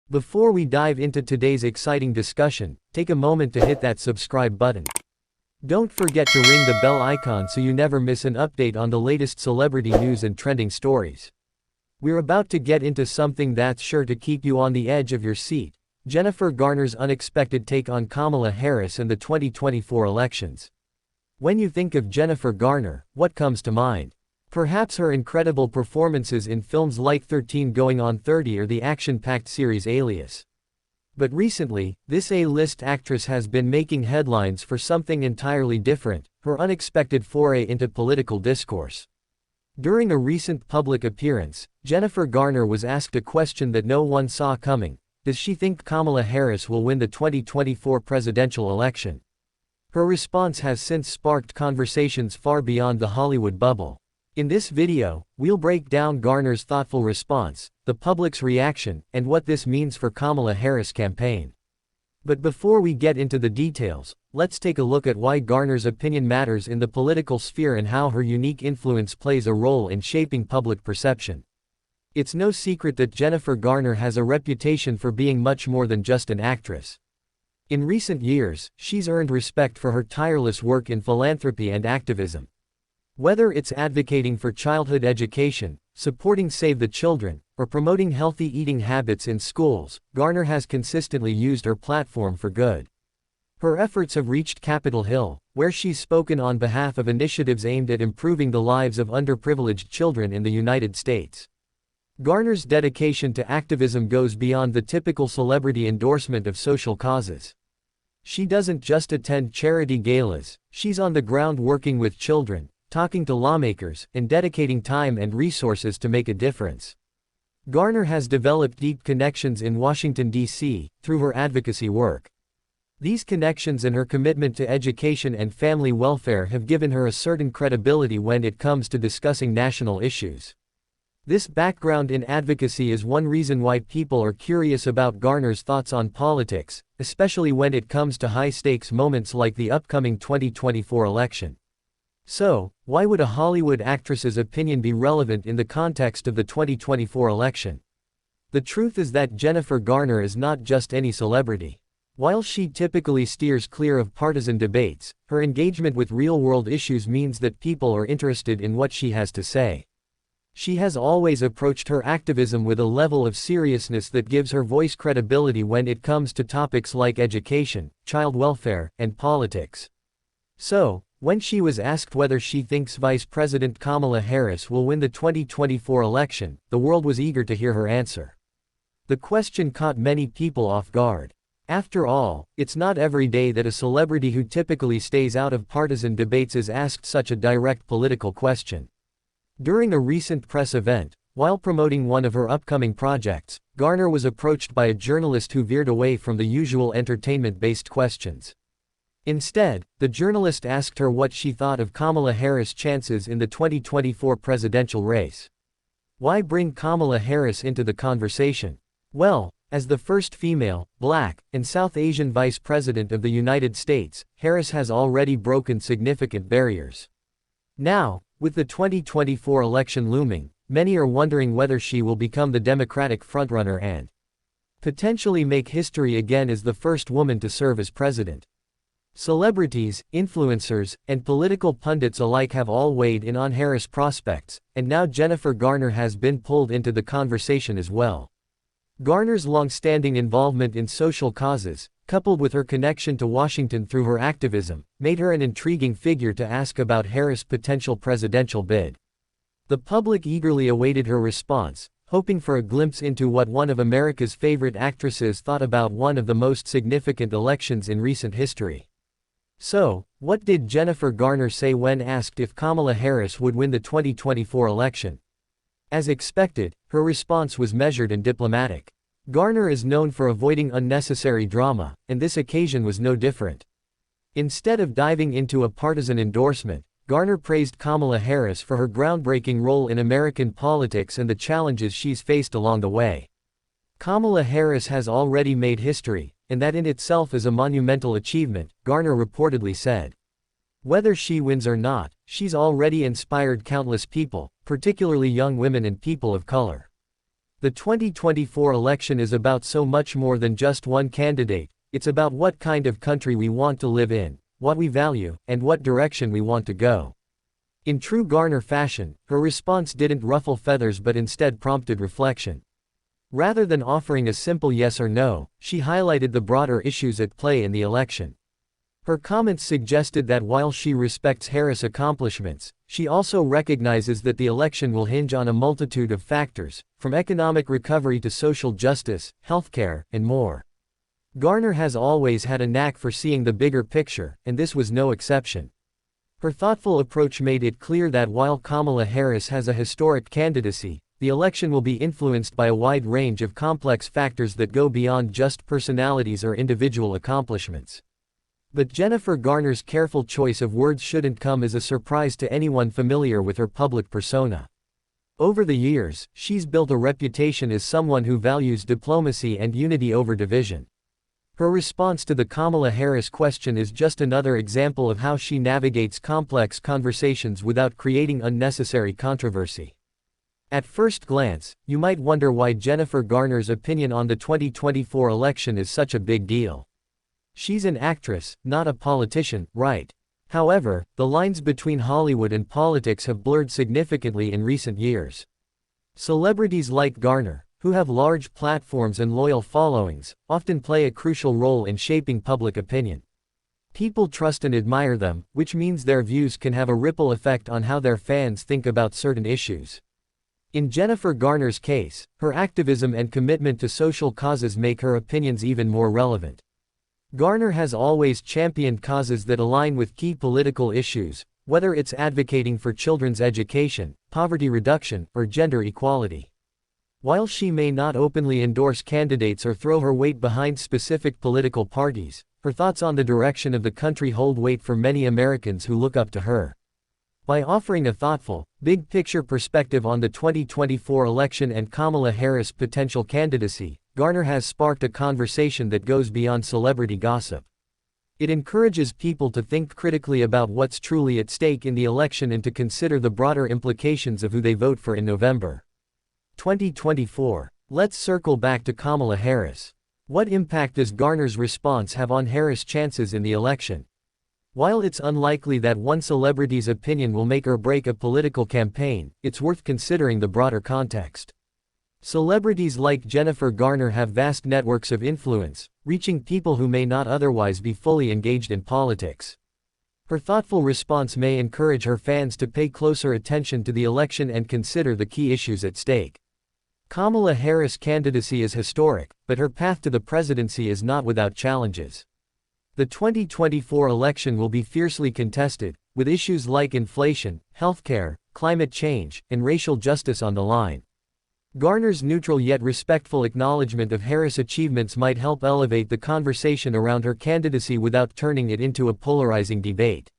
Before we dive into today's exciting discussion, take a moment to hit that subscribe button. Don't forget to ring the bell icon so you never miss an update on the latest celebrity news and trending stories. We're about to get into something that's sure to keep you on the edge of your seat: Jennifer Garner's unexpected take on Kamala Harris and the 2024 elections. When you think of Jennifer Garner, what comes to mind? Perhaps her incredible performances in films like 13 Going on 30 or the action-packed series Alias. But recently, this A-list actress has been making headlines for something entirely different: her unexpected foray into political discourse. During a recent public appearance, Jennifer Garner was asked a question that no one saw coming: does she think Kamala Harris will win the 2024 presidential election? Her response has since sparked conversations far beyond the Hollywood bubble. In this video, we'll break down Garner's thoughtful response, the public's reaction, and what this means for Kamala Harris' campaign. But before we get into the details, let's take a look at why Garner's opinion matters in the political sphere and how her unique influence plays a role in shaping public perception. It's no secret that Jennifer Garner has a reputation for being much more than just an actress. In recent years, she's earned respect for her tireless work in philanthropy and activism. Whether it's advocating for childhood education, supporting Save the Children, or promoting healthy eating habits in schools, Garner has consistently used her platform for good. Her efforts have reached Capitol Hill, where she's spoken on behalf of initiatives aimed at improving the lives of underprivileged children in the United States. Garner's dedication to activism goes beyond the typical celebrity endorsement of social causes. She doesn't just attend charity galas; she's on the ground working with children, talking to lawmakers, and dedicating time and resources to make a difference. Garner has developed deep connections in Washington, D.C., through her advocacy work. These connections and her commitment to education and family welfare have given her a certain credibility when it comes to discussing national issues. This background in advocacy is one reason why people are curious about Garner's thoughts on politics, especially when it comes to high-stakes moments like the upcoming 2024 election. So, why would a Hollywood actress's opinion be relevant in the context of the 2024 election? The truth is that Jennifer Garner is not just any celebrity. While she typically steers clear of partisan debates, her engagement with real-world issues means that people are interested in what she has to say. She has always approached her activism with a level of seriousness that gives her voice credibility when it comes to topics like education, child welfare, and politics. So, when she was asked whether she thinks Vice President Kamala Harris will win the 2024 election, the world was eager to hear her answer. The question caught many people off guard. After all, it's not every day that a celebrity who typically stays out of partisan debates is asked such a direct political question. During a recent press event, while promoting one of her upcoming projects, Garner was approached by a journalist who veered away from the usual entertainment-based questions. Instead, the journalist asked her what she thought of Kamala Harris' chances in the 2024 presidential race. Why bring Kamala Harris into the conversation? Well, as the first female, Black, and South Asian Vice President of the United States, Harris has already broken significant barriers. Now, with the 2024 election looming, many are wondering whether she will become the Democratic frontrunner and potentially make history again as the first woman to serve as president. Celebrities, influencers, and political pundits alike have all weighed in on Harris' prospects, and now Jennifer Garner has been pulled into the conversation as well. Garner's long-standing involvement in social causes, coupled with her connection to Washington through her activism, made her an intriguing figure to ask about Harris' potential presidential bid. The public eagerly awaited her response, hoping for a glimpse into what one of America's favorite actresses thought about one of the most significant elections in recent history. So, what did Jennifer Garner say when asked if Kamala Harris would win the 2024 election? As expected, her response was measured and diplomatic. Garner is known for avoiding unnecessary drama, and this occasion was no different. Instead of diving into a partisan endorsement, Garner praised Kamala Harris for her groundbreaking role in American politics and the challenges she's faced along the way. Kamala Harris has already made history, and that in itself is a monumental achievement, Garner reportedly said. Whether she wins or not, she's already inspired countless people, particularly young women and people of color. The 2024 election is about so much more than just one candidate. It's about what kind of country we want to live in, what we value, and what direction we want to go. In true Garner fashion, her response didn't ruffle feathers but instead prompted reflection. Rather than offering a simple yes or no, she highlighted the broader issues at play in the election. Her comments suggested that while she respects Harris' accomplishments, she also recognizes that the election will hinge on a multitude of factors, from economic recovery to social justice, healthcare, and more. Garner has always had a knack for seeing the bigger picture, and this was no exception. Her thoughtful approach made it clear that while Kamala Harris has a historic candidacy, the election will be influenced by a wide range of complex factors that go beyond just personalities or individual accomplishments. But Jennifer Garner's careful choice of words shouldn't come as a surprise to anyone familiar with her public persona. Over the years, she's built a reputation as someone who values diplomacy and unity over division. Her response to the Kamala Harris question is just another example of how she navigates complex conversations without creating unnecessary controversy. At first glance, you might wonder why Jennifer Garner's opinion on the 2024 election is such a big deal. She's an actress, not a politician, right? However, the lines between Hollywood and politics have blurred significantly in recent years. Celebrities like Garner, who have large platforms and loyal followings, often play a crucial role in shaping public opinion. People trust and admire them, which means their views can have a ripple effect on how their fans think about certain issues. In Jennifer Garner's case, her activism and commitment to social causes make her opinions even more relevant. Garner has always championed causes that align with key political issues, whether it's advocating for children's education, poverty reduction, or gender equality. While she may not openly endorse candidates or throw her weight behind specific political parties, her thoughts on the direction of the country hold weight for many Americans who look up to her. By offering a thoughtful, big-picture perspective on the 2024 election and Kamala Harris' potential candidacy, Garner has sparked a conversation that goes beyond celebrity gossip. It encourages people to think critically about what's truly at stake in the election and to consider the broader implications of who they vote for in November 2024. Let's circle back to Kamala Harris. What impact does Garner's response have on Harris' chances in the election? While it's unlikely that one celebrity's opinion will make or break a political campaign, it's worth considering the broader context. Celebrities like Jennifer Garner have vast networks of influence, reaching people who may not otherwise be fully engaged in politics. Her thoughtful response may encourage her fans to pay closer attention to the election and consider the key issues at stake. Kamala Harris' candidacy is historic, but her path to the presidency is not without challenges. The 2024 election will be fiercely contested, with issues like inflation, healthcare, climate change, and racial justice on the line. Garner's neutral yet respectful acknowledgement of Harris' achievements might help elevate the conversation around her candidacy without turning it into a polarizing debate.